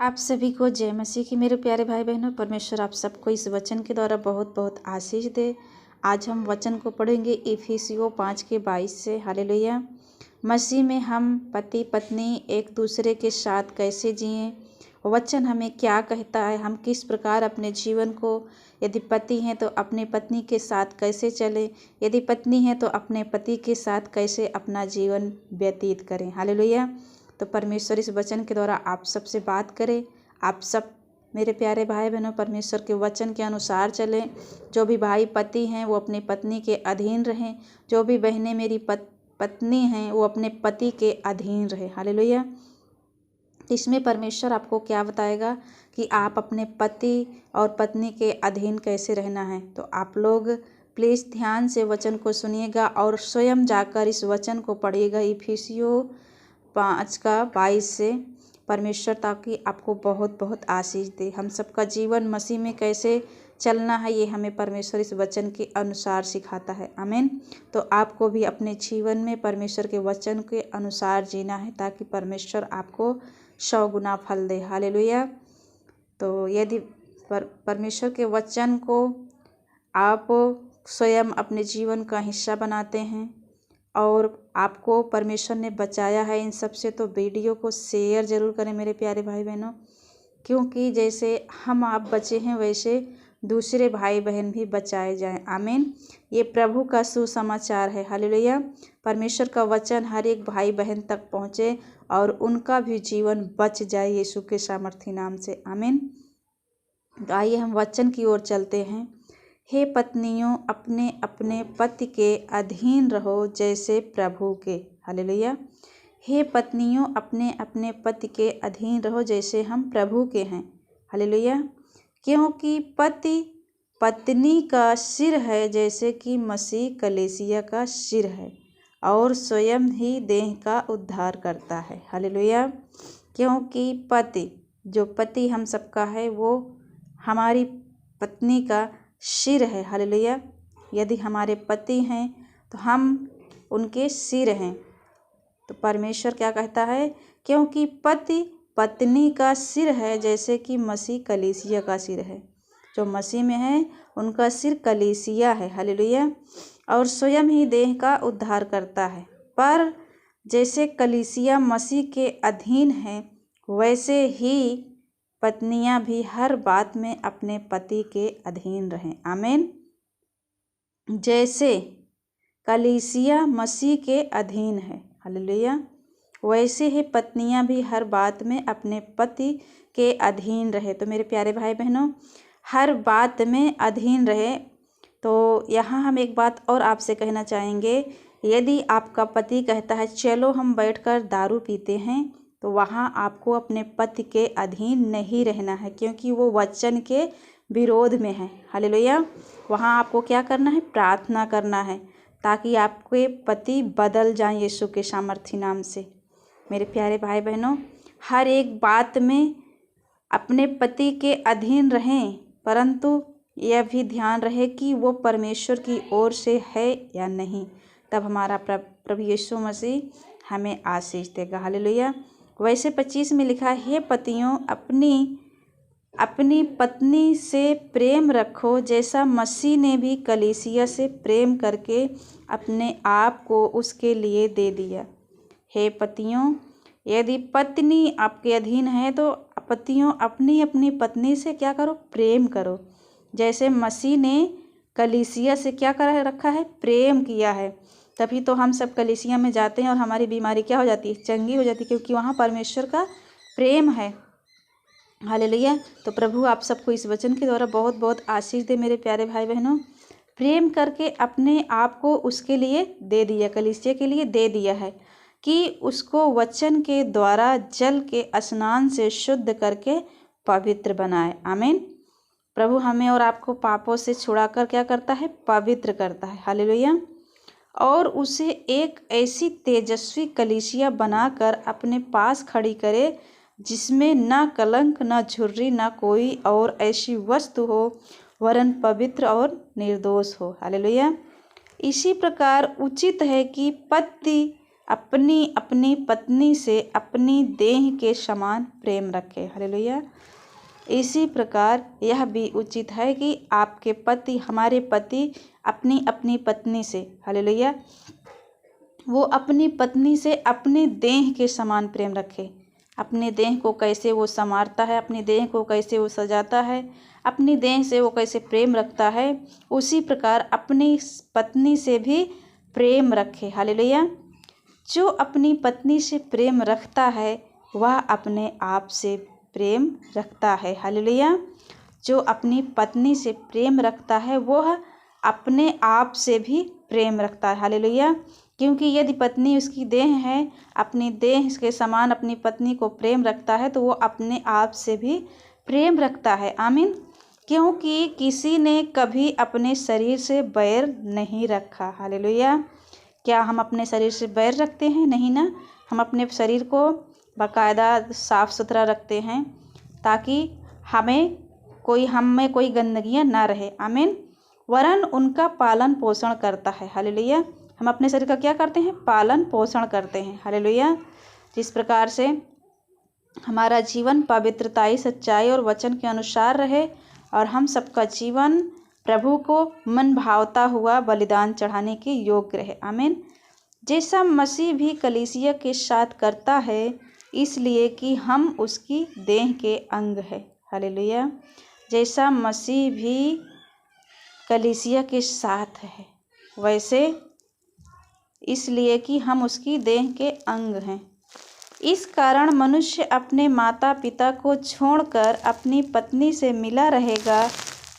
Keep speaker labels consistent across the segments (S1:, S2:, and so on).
S1: आप सभी को जय मसीह की। मेरे प्यारे भाई बहनों, परमेश्वर आप सबको इस वचन के द्वारा बहुत बहुत आशीष दे। आज हम वचन को पढ़ेंगे इफिसियों 5:22 से। हालेलुया। मसीह में हम पति पत्नी एक दूसरे के साथ कैसे जिएं, वचन हमें क्या कहता है, हम किस प्रकार अपने जीवन को, यदि पति हैं तो अपने पत्नी के साथ कैसे चलें, यदि पत्नी है तो अपने पति के साथ कैसे अपना जीवन व्यतीत करें। हालेलुया। तो परमेश्वर इस वचन के द्वारा आप सबसे बात करें। आप सब मेरे प्यारे भाई बहनों परमेश्वर के वचन के अनुसार चलें। जो भी भाई पति हैं वो अपनी पत्नी के अधीन रहें। जो भी बहनें मेरी पत्नी हैं वो अपने पति के अधीन रहें। हालेलुया। इसमें परमेश्वर आपको क्या बताएगा कि आप अपने पति और पत्नी के अधीन कैसे रहना है। तो आप लोग प्लीज़ ध्यान से वचन को सुनिएगा और स्वयं जाकर इस वचन को पढ़िएगा। इफिसियों 5:22 से। परमेश्वर ताकि आपको बहुत बहुत आशीष दे। हम सबका जीवन मसीह में कैसे चलना है ये हमें परमेश्वर इस वचन के अनुसार सिखाता है। आमीन। तो आपको भी अपने जीवन में परमेश्वर के वचन के अनुसार जीना है ताकि परमेश्वर आपको 100 गुना फल दे। हालेलुया। तो यदि परमेश्वर के वचन को आप स्वयं अपने जीवन का हिस्सा बनाते हैं और आपको परमेश्वर ने बचाया है इन सब से, तो वीडियो को शेयर ज़रूर करें मेरे प्यारे भाई बहनों, क्योंकि जैसे हम आप बचे हैं वैसे दूसरे भाई बहन भी बचाए जाएं। आमीन। ये प्रभु का सुसमाचार है। हालेलुया। परमेश्वर का वचन हर एक भाई बहन तक पहुँचे और उनका भी जीवन बच जाए यीशु के सामर्थी नाम से। आमीन। तो आइए हम वचन की ओर चलते हैं। हे पत्नियों, अपने अपने पति के अधीन रहो जैसे प्रभु के। हालेलुया। हे पत्नियों, अपने अपने पति के अधीन रहो जैसे हम प्रभु के हैं। हालेलुया। क्योंकि पति पत्नी का सिर है जैसे कि मसीह कलीसिया का सिर है और स्वयं ही देह का उद्धार करता है। हालेलुया। क्योंकि पति, जो पति हम सबका है, वो हमारी पत्नी का सिर है। हालेलुया। यदि हमारे पति हैं तो हम उनके सिर हैं। तो परमेश्वर क्या कहता है, क्योंकि पति पत्नी का सिर है जैसे कि मसीह कलीसिया का सिर है। जो मसीह में है उनका सिर कलीसिया है। हालेलुया। और स्वयं ही देह का उद्धार करता है। पर जैसे कलीसिया मसीह के अधीन है वैसे ही पत्नियां भी हर बात में अपने पति के अधीन रहें। आमीन। जैसे कलीसिया मसीह के अधीन है, हालेलुया, वैसे ही पत्नियां भी हर बात में अपने पति के अधीन रहे। तो मेरे प्यारे भाई बहनों, हर बात में अधीन रहे। तो यहाँ हम एक बात और आपसे कहना चाहेंगे। यदि आपका पति कहता है चलो हम बैठकर दारू पीते हैं, तो वहाँ आपको अपने पति के अधीन नहीं रहना है, क्योंकि वो वचन के विरोध में है। हालेलुया। वहाँ आपको क्या करना है, प्रार्थना करना है ताकि आपके पति बदल जाएं यीशु के सामर्थी नाम से। मेरे प्यारे भाई बहनों, हर एक बात में अपने पति के अधीन रहें, परंतु यह भी ध्यान रहे कि वो परमेश्वर की ओर से है या नहीं। तब हमारा प्रभु यीशु मसीह हमें आशीष देगा। हालेलुया। वैसे 25 में लिखा है, हे पतियों, अपनी पत्नी से प्रेम रखो जैसा मसीह ने भी कलीसिया से प्रेम करके अपने आप को उसके लिए दे दिया। हे पतियों, यदि पत्नी आपके अधीन है तो पतियों अपनी अपनी पत्नी से क्या करो, प्रेम करो। जैसे मसीह ने कलीसिया से क्या कर रखा है, प्रेम किया है। तभी तो हम सब कलीसिया में जाते हैं और हमारी बीमारी क्या हो जाती है, चंगी हो जाती है, क्योंकि वहाँ परमेश्वर का प्रेम है। हालेलुया। तो प्रभु आप सबको इस वचन के द्वारा बहुत बहुत आशीष दे। मेरे प्यारे भाई बहनों, प्रेम करके अपने आप को उसके लिए दे दिया, कलीसिया के लिए दे दिया है कि उसको वचन के द्वारा जल के स्नान से शुद्ध करके पवित्र बनाए। आमीन। प्रभु हमें और आपको पापों से छुड़ाकर क्या करता है, पवित्र करता है। हालेलुया। और उसे एक ऐसी तेजस्वी कलीसिया बनाकर अपने पास खड़ी करे जिसमें ना कलंक, ना झुर्री, ना कोई और ऐसी वस्तु हो, वरन पवित्र और निर्दोष हो। हालेलुया। इसी प्रकार उचित है कि पति अपनी अपनी पत्नी से अपनी देह के समान प्रेम रखे। हालेलुया। इसी प्रकार यह भी उचित है कि आपके पति, हमारे पति अपनी अपनी पत्नी से, हालेलुया, वो अपनी पत्नी से अपने देह के समान प्रेम रखे। अपने देह को कैसे वो संवारता है, अपनी देह को कैसे वो सजाता है, अपनी देह से वो कैसे प्रेम रखता है, उसी प्रकार अपनी पत्नी से भी प्रेम रखे। हालेलुया। जो अपनी पत्नी से प्रेम रखता है वह अपने आप से प्रेम रखता है। हालेलुया। जो अपनी पत्नी से प्रेम रखता है वह अपने आप से भी प्रेम रखता है। हालेलुया। क्योंकि यदि पत्नी उसकी देह है, अपनी देह के समान अपनी पत्नी को प्रेम रखता है तो वो अपने आप से भी प्रेम रखता है। आमीन। क्योंकि किसी ने कभी अपने शरीर से बैर नहीं रखा। हालेलुया। क्या हम अपने शरीर से बैर रखते हैं? नहीं ना। हम अपने शरीर को बाकायदा साफ सुथरा रखते हैं ताकि हम में कोई गंदगियाँ ना रहे। आमीन। वरन उनका पालन पोषण करता है। हालेलुया। हम अपने शरीर का क्या करते हैं? पालन पोषण करते हैं। हालेलुया। जिस प्रकार से हमारा जीवन पवित्रताई, सच्चाई और वचन के अनुसार रहे और हम सबका जीवन प्रभु को मन भावता हुआ बलिदान चढ़ाने के योग्य रहे। आमीन। जैसा मसीह भी कलीसिया के साथ करता है, इसलिए कि हम उसकी देह के अंग है। हालेलुया। जैसा मसीह भी कलीसिया के साथ है, वैसे इसलिए कि हम उसकी देह के अंग हैं। इस कारण मनुष्य अपने माता पिता को छोड़कर अपनी पत्नी से मिला रहेगा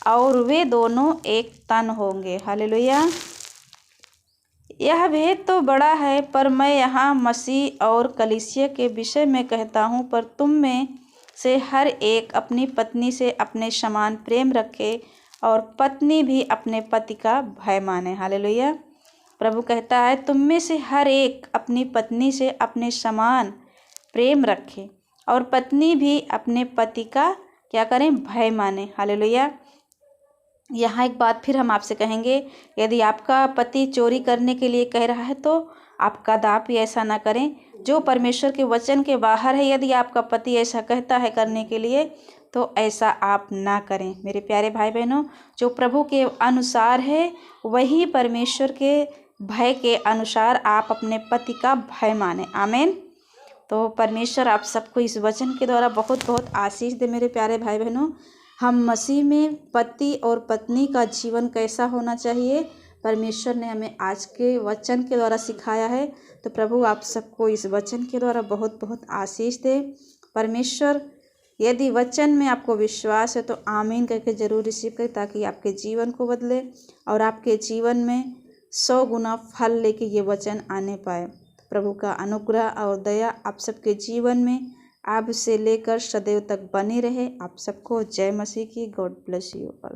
S1: और वे दोनों एक तन होंगे। हालेलुया। यह भेद तो बड़ा है, पर मैं यहाँ मसीह और कलीसिया के विषय में कहता हूँ। पर तुम में से हर एक अपनी पत्नी से अपने समान प्रेम रखे और पत्नी भी अपने पति का भय माने। हालेलुया। प्रभु कहता है तुम में से हर एक अपनी पत्नी से अपने समान प्रेम रखे और पत्नी भी अपने पति का क्या करें? भय माने। हालेलुया। यहाँ एक बात फिर हम आपसे कहेंगे, यदि आपका पति चोरी करने के लिए कह रहा है तो आप कदापि ऐसा ना करें। जो परमेश्वर के वचन के बाहर है, यदि आपका पति ऐसा कहता है करने के लिए तो ऐसा आप ना करें। मेरे प्यारे भाई बहनों, जो प्रभु के अनुसार है वही परमेश्वर के भय के अनुसार आप अपने पति का भय माने। आमीन। तो परमेश्वर आप सबको इस वचन के द्वारा बहुत बहुत आशीष दे। मेरे प्यारे भाई बहनों, हम मसीह में पति और पत्नी का जीवन कैसा होना चाहिए परमेश्वर ने हमें आज के वचन के द्वारा सिखाया है। तो प्रभु आप सबको इस वचन के द्वारा बहुत बहुत आशीष दे। परमेश्वर, यदि वचन में आपको विश्वास है तो आमीन करके जरूर रिसीव करें, ताकि आपके जीवन को बदले और आपके जीवन में 100 गुना फल लेके ये वचन आने पाए। प्रभु का अनुग्रह और दया आप सबके जीवन में अब से लेकर सदैव तक बनी रहे। आप सबको जय मसीह की। God bless you all.